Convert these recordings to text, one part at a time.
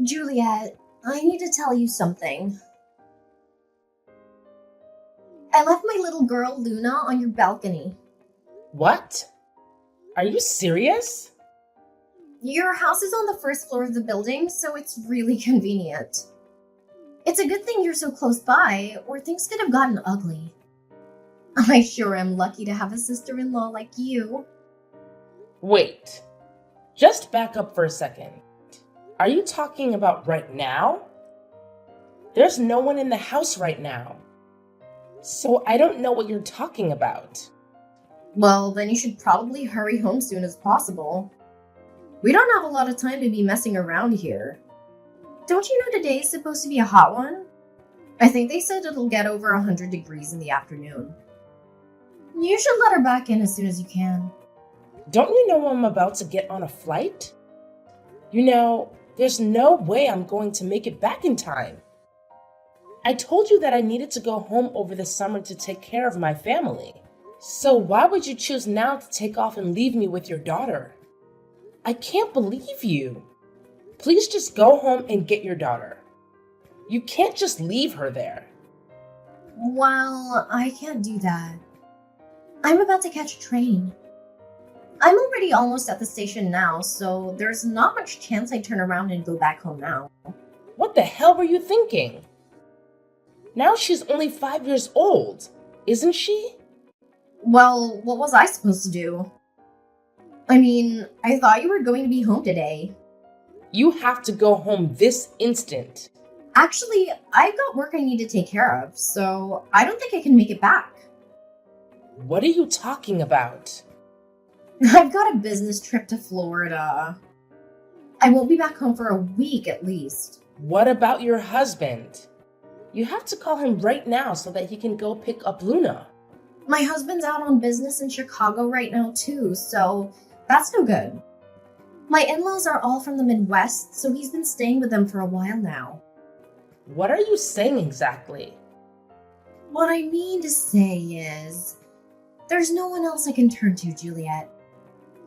Juliet, I need to tell you something. I left my little girl Luna on your balcony. What? Are you serious? Your house is on the first floor of the building, so it's really convenient. It's a good thing you're so close by, or things could have gotten ugly. I sure am lucky to have a sister-in-law like you. Wait. Just back up for a second. Are you talking about right now? There's no one in the house right now. So I don't know what you're talking about. Well, then you should probably hurry home soon as possible. We don't have a lot of time to be messing around here. Don't you know today is supposed to be a hot one? I think they said it'll get over 100 degrees in the afternoon. You should let her back in as soon as you can. Don't you know I'm about to get on a flight? You know, there's no way I'm going to make it back in time. I told you that I needed to go home over the summer to take care of my family. So why would you choose now to take off and leave me with your daughter? I can't believe you. Please just go home and get your daughter. You can't just leave her there. Well, I can't do that. I'm about to catch a train. I'm already almost at the station now, so there's not much chance I turn around and go back home now. What the hell were you thinking? Now she's only 5 years old, isn't she? Well, what was I supposed to do? I mean, I thought you were going to be home today. You have to go home this instant. Actually, I've got work I need to take care of, so I don't think I can make it back. What are you talking about? I've got a business trip to Florida. I won't be back home for a week at least. What about your husband? You have to call him right now so that he can go pick up Luna. My husband's out on business in Chicago right now too, so that's no good. My in-laws are all from the Midwest, so he's been staying with them for a while now. What are you saying exactly? What I mean to say is, there's no one else I can turn to, Juliet.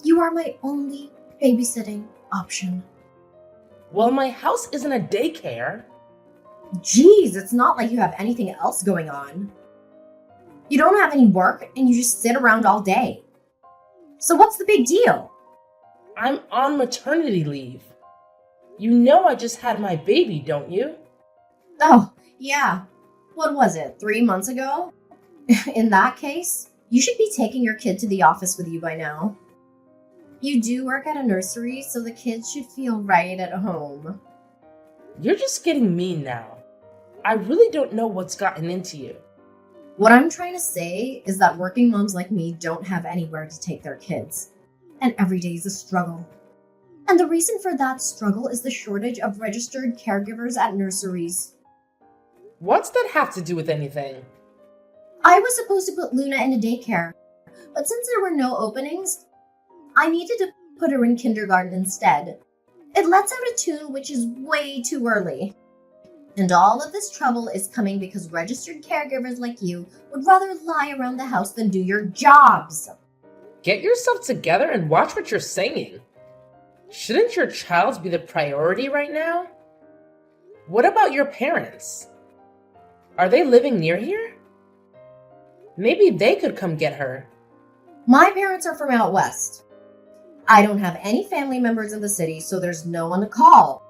You are my only babysitting option. Well, my house isn't a daycare. Geez, it's not like you have anything else going on. You don't have any work and you just sit around all day. So what's the big deal? I'm on maternity leave. You know I just had my baby, don't you? Oh, yeah. What was it, 3 months ago? In that case, you should be taking your kid to the office with you by now. You do work at a nursery, so the kids should feel right at home. You're just getting mean now. I really don't know what's gotten into you. What I'm trying to say is that working moms like me don't have anywhere to take their kids. And every day is a struggle. And the reason for that struggle is the shortage of registered caregivers at nurseries. What's that have to do with anything? I was supposed to put Luna in a daycare, but since there were no openings, I needed to put her in kindergarten instead. It lets out a tune which is way too early. And all of this trouble is coming because registered caregivers like you would rather lie around the house than do your jobs. Get yourself together and watch what you're saying. Shouldn't your child be the priority right now? What about your parents? Are they living near here? Maybe they could come get her. My parents are from out west. I don't have any family members in the city, so there's no one to call.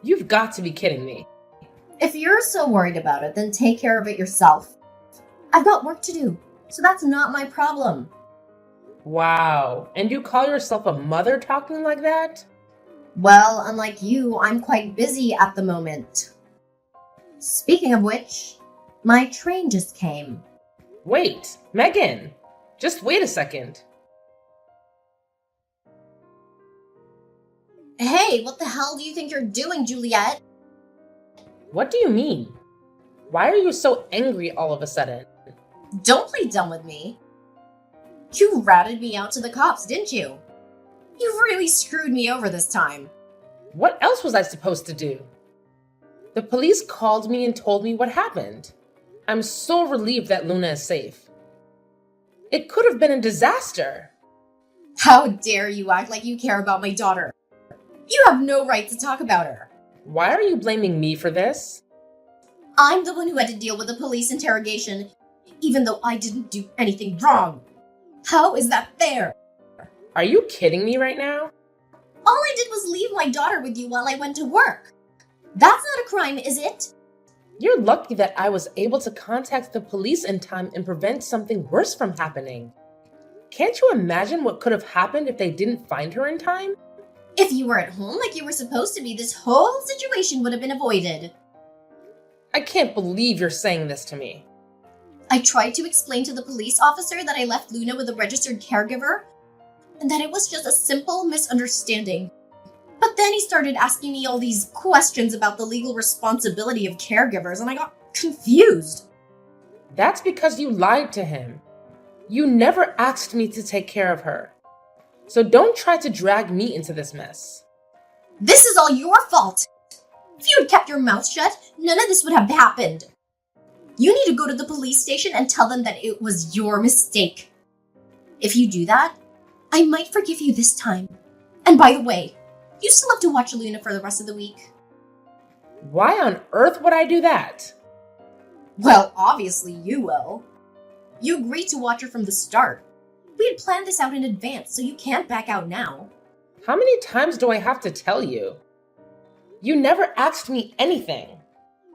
You've got to be kidding me. If you're so worried about it, then take care of it yourself. I've got work to do, so that's not my problem. Wow, and you call yourself a mother talking like that? Well, unlike you, I'm quite busy at the moment. Speaking of which, my train just came. Wait, Megan, just wait a second. Hey, what the hell do you think you're doing, Juliet? What do you mean? Why are you so angry all of a sudden? Don't play dumb with me. You ratted me out to the cops, didn't you? You really screwed me over this time. What else was I supposed to do? The police called me and told me what happened. I'm so relieved that Luna is safe. It could have been a disaster. How dare you act like you care about my daughter? You have no right to talk about her. Why are you blaming me for this? I'm the one who had to deal with the police interrogation, even though I didn't do anything wrong. How is that fair? Are you kidding me right now? All I did was leave my daughter with you while I went to work. That's not a crime, is it? You're lucky that I was able to contact the police in time and prevent something worse from happening. Can't you imagine what could have happened if they didn't find her in time? If you were at home like you were supposed to be, this whole situation would have been avoided. I can't believe you're saying this to me. I tried to explain to the police officer that I left Luna with a registered caregiver and that it was just a simple misunderstanding. But then he started asking me all these questions about the legal responsibility of caregivers, and I got confused. That's because you lied to him. You never asked me to take care of her. So don't try to drag me into this mess. This is all your fault. If you had kept your mouth shut, none of this would have happened. You need to go to the police station and tell them that it was your mistake. If you do that, I might forgive you this time. And by the way, you still have to watch Luna for the rest of the week. Why on earth would I do that? Well, obviously you will. You agreed to watch her from the start. We had planned this out in advance, so you can't back out now. How many times do I have to tell you? You never asked me anything.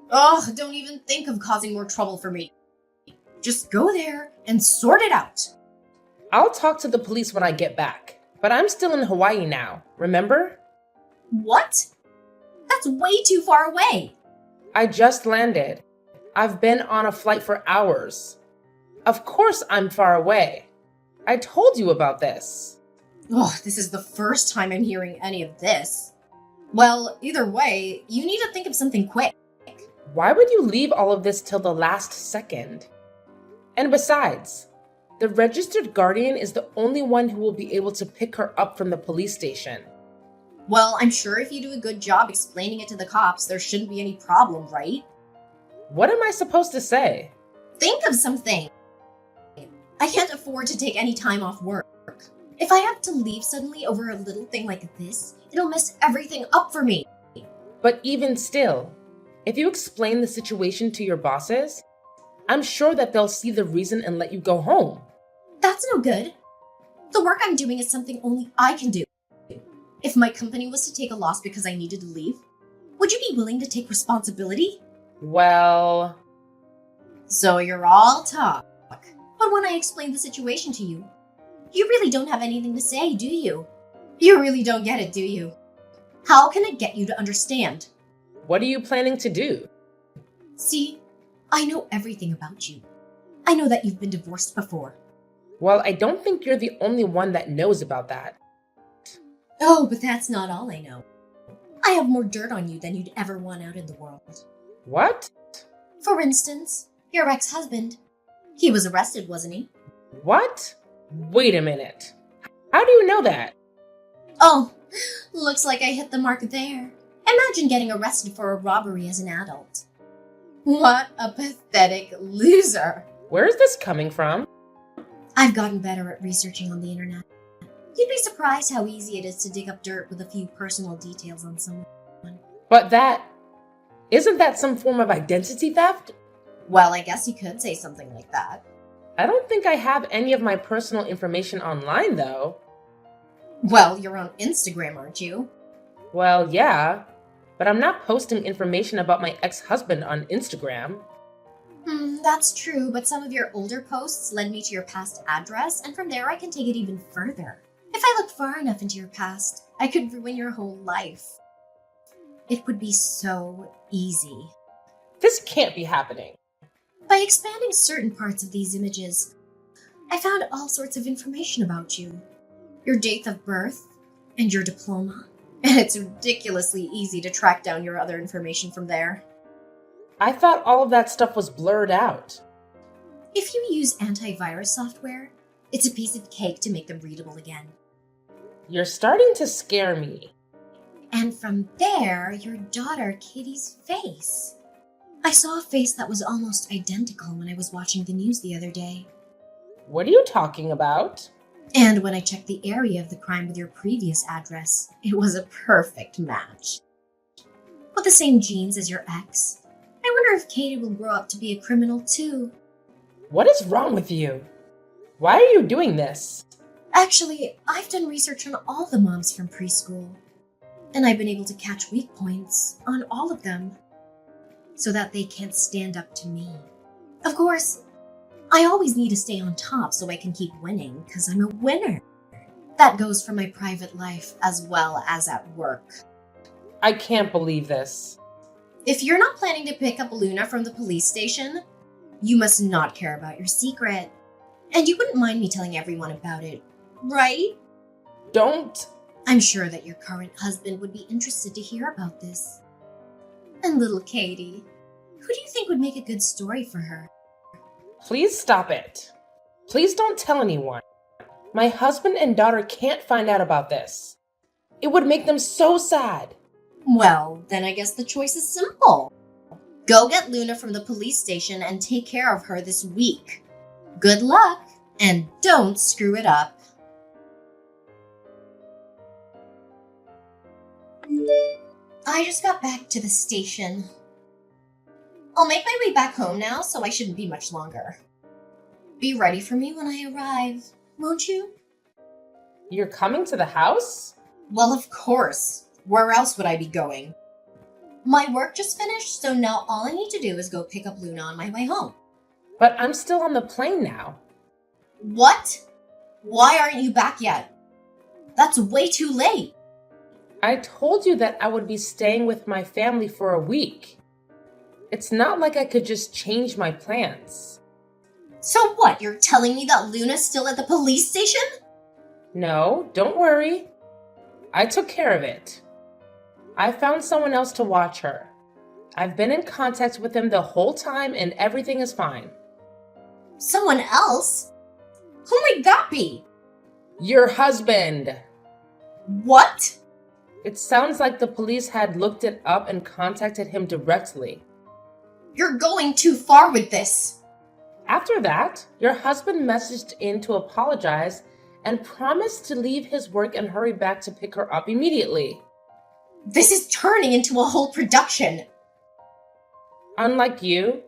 Ugh, don't even think of causing more trouble for me. Just go there and sort it out. I'll talk to the police when I get back, but I'm still in Hawaii now, remember? What? That's way too far away. I just landed. I've been on a flight for hours. Of course I'm far away. I told you about this. Ugh, this is the first time I'm hearing any of this. Well, either way, you need to think of something quick. Why would you leave all of this till the last second? And besides, the registered guardian is the only one who will be able to pick her up from the police station. Well, I'm sure if you do a good job explaining it to the cops, there shouldn't be any problem, right? What am I supposed to say? Think of something. I can't afford to take any time off work. If I have to leave suddenly over a little thing like this, it'll mess everything up for me. But even still, if you explain the situation to your bosses, I'm sure that they'll see the reason and let you go home. That's no good. The work I'm doing is something only I can do. If my company was to take a loss because I needed to leave, would you be willing to take responsibility? Well... So you're all talk. But when I explain the situation to you, you really don't have anything to say, do you? You really don't get it, do you? How can I get you to understand? What are you planning to do? See, I know everything about you. I know that you've been divorced before. Well, I don't think you're the only one that knows about that. Oh, but that's not all I know. I have more dirt on you than you'd ever want out in the world. What? For instance, your ex-husband. He was arrested, wasn't he? What? Wait a minute. How do you know that? Oh, looks like I hit the mark there. Imagine getting arrested for a robbery as an adult. What a pathetic loser. Where is this coming from? I've gotten better at researching on the internet. You'd be surprised how easy it is to dig up dirt with a few personal details on someone. But isn't that some form of identity theft? Well, I guess you could say something like that. I don't think I have any of my personal information online, though. Well, you're on Instagram, aren't you? Well, yeah, but I'm not posting information about my ex-husband on Instagram. That's true, but some of your older posts led me to your past address, and from there I can take it even further. If I look far enough into your past, I could ruin your whole life. It would be so easy. This can't be happening. By expanding certain parts of these images, I found all sorts of information about you. Your date of birth, and your diploma. And it's ridiculously easy to track down your other information from there. I thought all of that stuff was blurred out. If you use antivirus software, it's a piece of cake to make them readable again. You're starting to scare me. And from there, your daughter Kitty's face. I saw a face that was almost identical when I was watching the news the other day. What are you talking about? And when I checked the area of the crime with your previous address, it was a perfect match. But with the same genes as your ex. I wonder if Katie will grow up to be a criminal too. What is wrong with you? Why are you doing this? Actually, I've done research on all the moms from preschool, and I've been able to catch weak points on all of them so that they can't stand up to me. Of course, I always need to stay on top so I can keep winning because I'm a winner. That goes for my private life as well as at work. I can't believe this. If you're not planning to pick up Luna from the police station, you must not care about your secret. And you wouldn't mind me telling everyone about it, right? Don't. I'm sure that your current husband would be interested to hear about this. And little Katie, who do you think would make a good story for her? Please stop it. Please don't tell anyone. My husband and daughter can't find out about this. It would make them so sad. Well, then I guess the choice is simple. Go get Luna from the police station and take care of her this week. Good luck, and don't screw it up. I just got back to the station. I'll make my way back home now, so I shouldn't be much longer. Be ready for me when I arrive, won't you? You're coming to the house? Well, of course. Where else would I be going? My work just finished, so now all I need to do is go pick up Luna on my way home. But I'm still on the plane now. What? Why aren't you back yet? That's way too late. I told you that I would be staying with my family for a week. It's not like I could just change my plans. So what, you're telling me that Luna's still at the police station? No, don't worry. I took care of it. I found someone else to watch her. I've been in contact with him the whole time and everything is fine. Someone else? Who might that be? Your husband. What? It sounds like the police had looked it up and contacted him directly. You're going too far with this. After that, your husband messaged in to apologize and promised to leave his work and hurry back to pick her up immediately. This is turning into a whole production. Unlike you,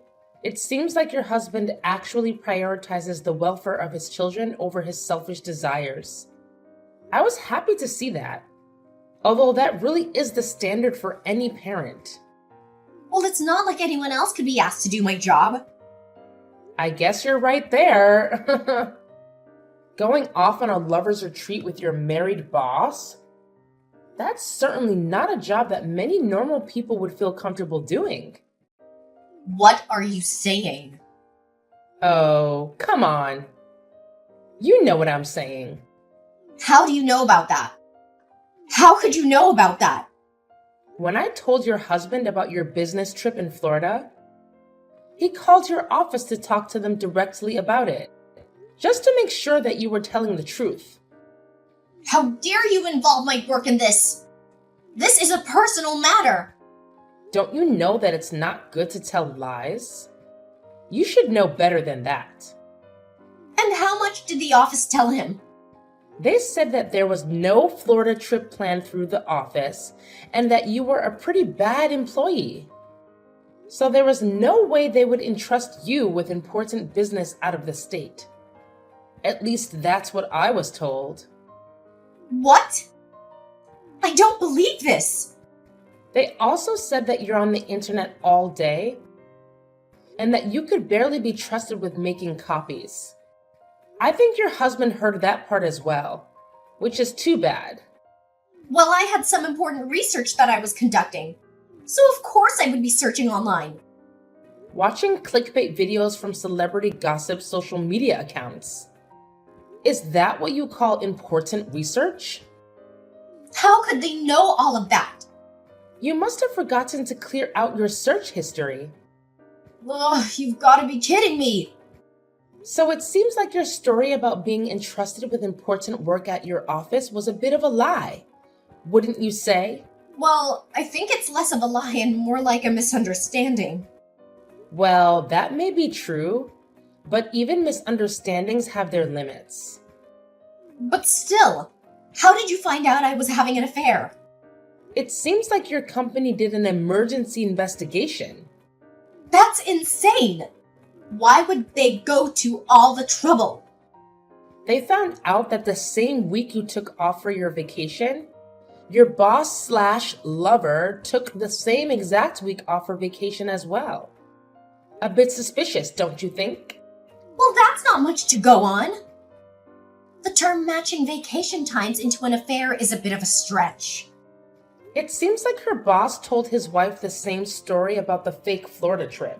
it seems like your husband actually prioritizes the welfare of his children over his selfish desires. I was happy to see that, although that really is the standard for any parent. Well, it's not like anyone else could be asked to do my job. I guess you're right there. Going off on a lover's retreat with your married boss? That's certainly not a job that many normal people would feel comfortable doing. What are you saying? Oh, come on. You know what I'm saying. How do you know about that? How could you know about that? When I told your husband about your business trip in Florida, he called your office to talk to them directly about it, just to make sure that you were telling the truth. How dare you involve my work in this? This is a personal matter. Don't you know that it's not good to tell lies? You should know better than that. And how much did the office tell him? They said that there was no Florida trip planned through the office and that you were a pretty bad employee. So there was no way they would entrust you with important business out of the state. At least that's what I was told. What? I don't believe this. They also said that you're on the internet all day and that you could barely be trusted with making copies. I think your husband heard that part as well, which is too bad. Well, I had some important research that I was conducting, so of course I would be searching online. Watching clickbait videos from celebrity gossip social media accounts. Is that what you call important research? How could they know all of that? You must have forgotten to clear out your search history. Ugh, you've got to be kidding me. So it seems like your story about being entrusted with important work at your office was a bit of a lie, wouldn't you say? Well, I think it's less of a lie and more like a misunderstanding. Well, that may be true, but even misunderstandings have their limits. But still, how did you find out I was having an affair? It seems like your company did an emergency investigation. That's insane! Why would they go to all the trouble? They found out that the same week you took off for your vacation, your boss/lover took the same exact week off for vacation as well. A bit suspicious, don't you think? Well, that's not much to go on. The term matching vacation times into an affair is a bit of a stretch. It seems like her boss told his wife the same story about the fake Florida trip.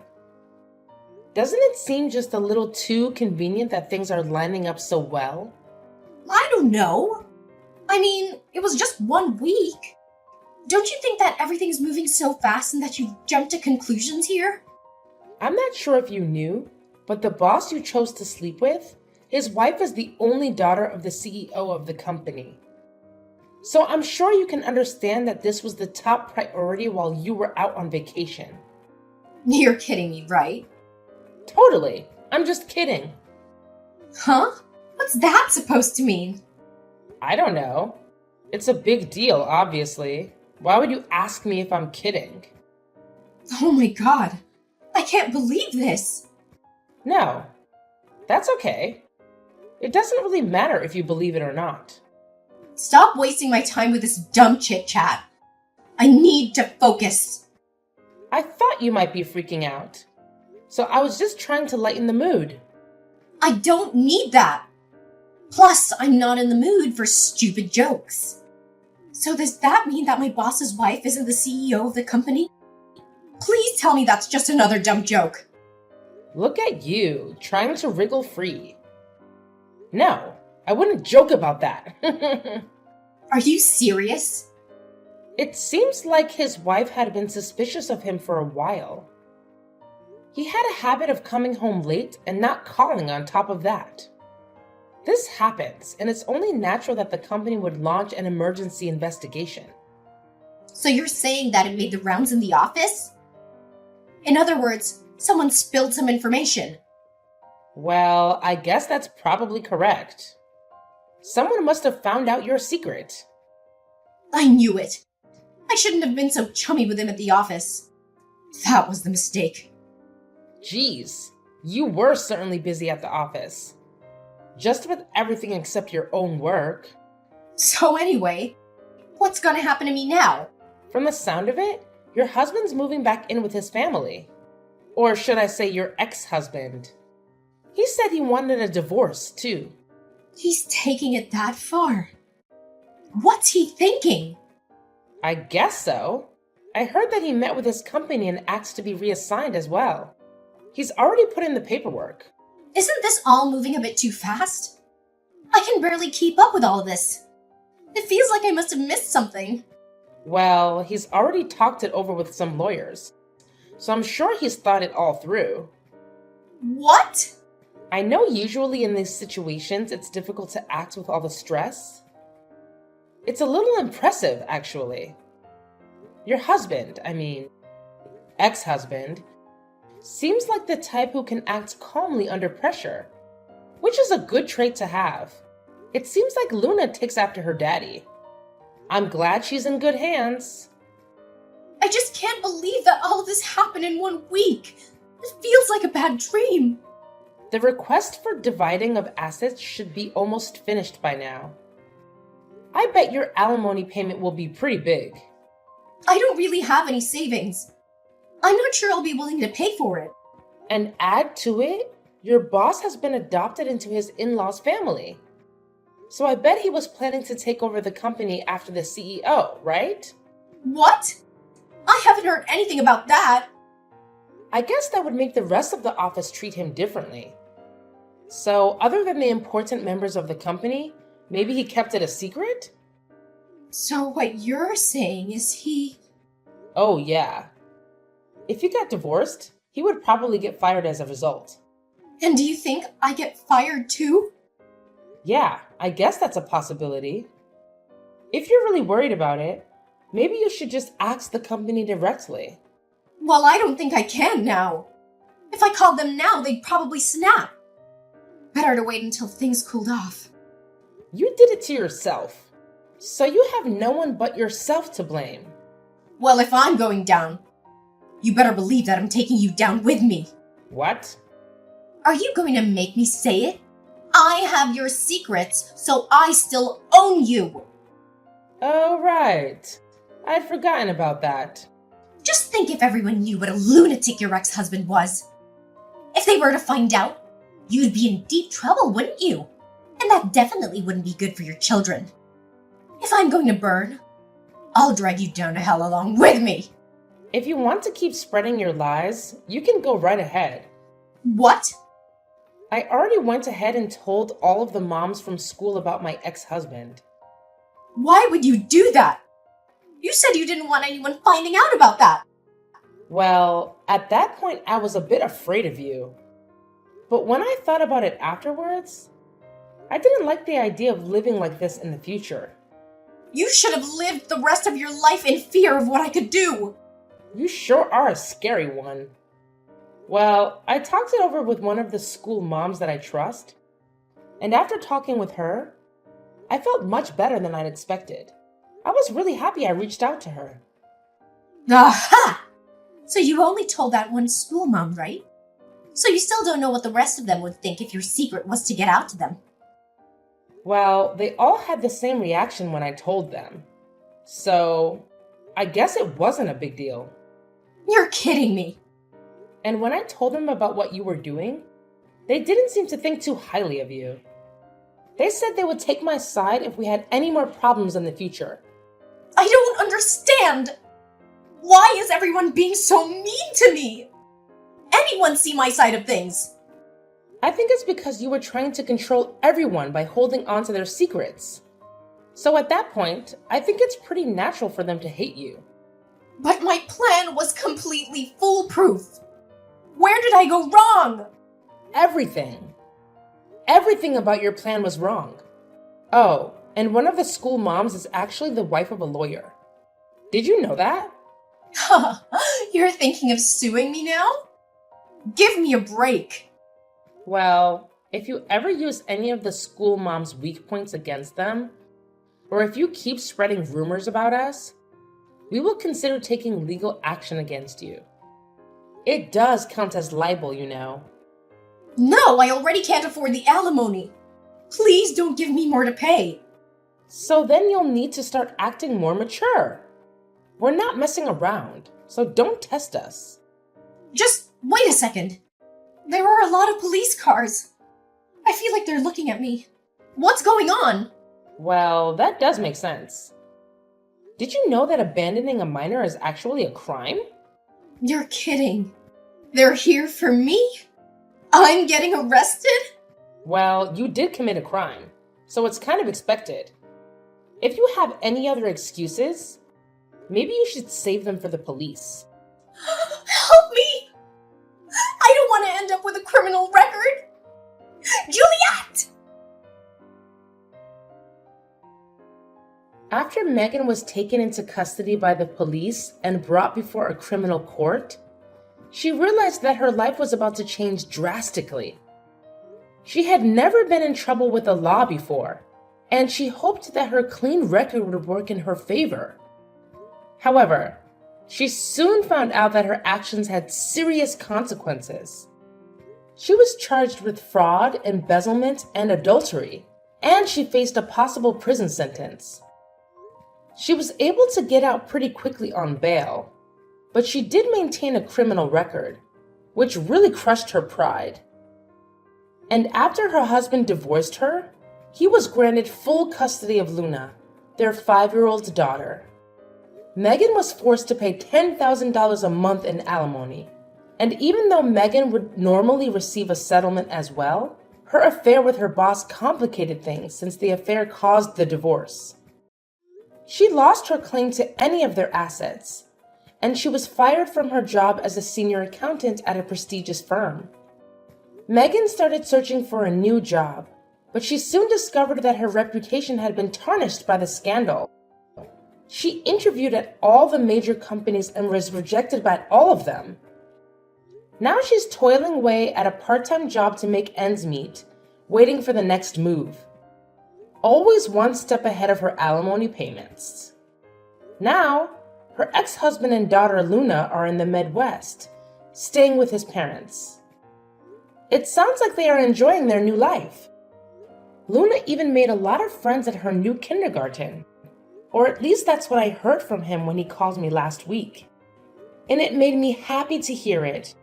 Doesn't it seem just a little too convenient that things are lining up so well? I don't know. I mean, it was just 1 week. Don't you think that everything's moving so fast and that you've jumped to conclusions here? I'm not sure if you knew, but the boss you chose to sleep with, his wife is the only daughter of the CEO of the company. So I'm sure you can understand that this was the top priority while you were out on vacation. You're kidding me, right? Totally. I'm just kidding. Huh? What's that supposed to mean? I don't know. It's a big deal, obviously. Why would you ask me if I'm kidding? Oh my god. I can't believe this. No. That's okay. It doesn't really matter if you believe it or not. Stop wasting my time with this dumb chit-chat. I need to focus. I thought you might be freaking out. So I was just trying to lighten the mood. I don't need that. Plus, I'm not in the mood for stupid jokes. So does that mean that my boss's wife isn't the CEO of the company? Please tell me that's just another dumb joke. Look at you, trying to wriggle free. No, I wouldn't joke about that. Are you serious? It seems like his wife had been suspicious of him for a while. He had a habit of coming home late and not calling on top of that. This happens, and it's only natural that the company would launch an emergency investigation. So you're saying that it made the rounds in the office? In other words, someone spilled some information. Well, I guess that's probably correct. Someone must have found out your secret. I knew it. I shouldn't have been so chummy with him at the office. That was the mistake. Geez, you were certainly busy at the office. Just with everything except your own work. So anyway, what's gonna happen to me now? From the sound of it, your husband's moving back in with his family. Or should I say your ex-husband. He said he wanted a divorce, too. He's taking it that far. What's he thinking? I guess so. I heard that he met with his company and asked to be reassigned as well. He's already put in the paperwork. Isn't this all moving a bit too fast? I can barely keep up with all of this. It feels like I must have missed something. Well, he's already talked it over with some lawyers, so I'm sure he's thought it all through. What? I know usually in these situations it's difficult to act with all the stress. It's a little impressive, actually. Your husband, ex-husband, seems like the type who can act calmly under pressure, which is a good trait to have. It seems like Luna takes after her daddy. I'm glad she's in good hands. I just can't believe that all of this happened in 1 week. It feels like a bad dream. The request for dividing of assets should be almost finished by now. I bet your alimony payment will be pretty big. I don't really have any savings. I'm not sure I'll be willing to pay for it. And add to it, your boss has been adopted into his in-laws' family. So I bet he was planning to take over the company after the CEO, right? What? I haven't heard anything about that. I guess that would make the rest of the office treat him differently. So, other than the important members of the company, maybe he kept it a secret? So what you're saying is he... Oh, yeah. If he got divorced, he would probably get fired as a result. And do you think I get fired too? Yeah, I guess that's a possibility. If you're really worried about it, maybe you should just ask the company directly. Well, I don't think I can now. If I called them now, they'd probably snap. Better to wait until things cooled off. You did it to yourself. So you have no one but yourself to blame. Well, if I'm going down, you better believe that I'm taking you down with me. What? Are you going to make me say it? I have your secrets, so I still own you. Oh, right. I'd forgotten about that. Just think if everyone knew what a lunatic your ex-husband was. If they were to find out, you'd be in deep trouble, wouldn't you? And that definitely wouldn't be good for your children. If I'm going to burn, I'll drag you down to hell along with me. If you want to keep spreading your lies, you can go right ahead. What? I already went ahead and told all of the moms from school about my ex-husband. Why would you do that? You said you didn't want anyone finding out about that. Well, at that point, I was a bit afraid of you. But when I thought about it afterwards, I didn't like the idea of living like this in the future. You should have lived the rest of your life in fear of what I could do. You sure are a scary one. Well, I talked it over with one of the school moms that I trust, and after talking with her, I felt much better than I'd expected. I was really happy I reached out to her. Aha! So you only told that one school mom, right? So you still don't know what the rest of them would think if your secret was to get out to them. Well, they all had the same reaction when I told them. So, I guess it wasn't a big deal. You're kidding me. And when I told them about what you were doing, they didn't seem to think too highly of you. They said they would take my side if we had any more problems in the future. I don't understand. Why is everyone being so mean to me? Anyone see my side of things? I think it's because you were trying to control everyone by holding on to their secrets. So at that point, I think it's pretty natural for them to hate you. But my plan was completely foolproof. Where did I go wrong? Everything. Everything about your plan was wrong. Oh, and one of the school moms is actually the wife of a lawyer. Did you know that? You're thinking of suing me now? Give me a break. Well, if you ever use any of the school moms' weak points against them, or if you keep spreading rumors about us, we will consider taking legal action against you. It does count as libel, you know. No, I already can't afford the alimony. Please don't give me more to pay. So then you'll need to start acting more mature. We're not messing around, so don't test us. Just wait a second. There are a lot of police cars. I feel like they're looking at me. What's going on? Well, that does make sense. Did you know that abandoning a minor is actually a crime? You're kidding. They're here for me? I'm getting arrested? Well, you did commit a crime, so it's kind of expected. If you have any other excuses, maybe you should save them for the police. Help me! I don't want to end up with a criminal record! Juliet! After Megan was taken into custody by the police and brought before a criminal court, she realized that her life was about to change drastically. She had never been in trouble with the law before, and she hoped that her clean record would work in her favor. However, she soon found out that her actions had serious consequences. She was charged with fraud, embezzlement, and adultery, and she faced a possible prison sentence. She was able to get out pretty quickly on bail, but she did maintain a criminal record, which really crushed her pride. And after her husband divorced her, he was granted full custody of Luna, their 5-year-old daughter. Megan was forced to pay $10,000 a month in alimony, and even though Megan would normally receive a settlement as well, her affair with her boss complicated things since the affair caused the divorce. She lost her claim to any of their assets, and she was fired from her job as a senior accountant at a prestigious firm. Megan started searching for a new job, but she soon discovered that her reputation had been tarnished by the scandal. She interviewed at all the major companies and was rejected by all of them. Now she's toiling away at a part-time job to make ends meet, waiting for the next move. always one step ahead of her alimony payments. Now, her ex-husband and daughter Luna are in the Midwest, staying with his parents. It sounds like they are enjoying their new life. Luna even made a lot of friends at her new kindergarten, or at least that's what I heard from him when he called me last week. And it made me happy to hear it.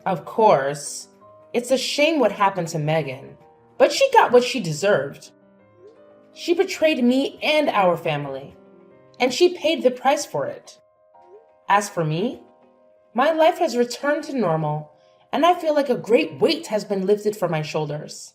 Of course, it's a shame what happened to Megan, but she got what she deserved. She betrayed me and our family, and she paid the price for it. As for me, my life has returned to normal, and I feel like a great weight has been lifted from my shoulders.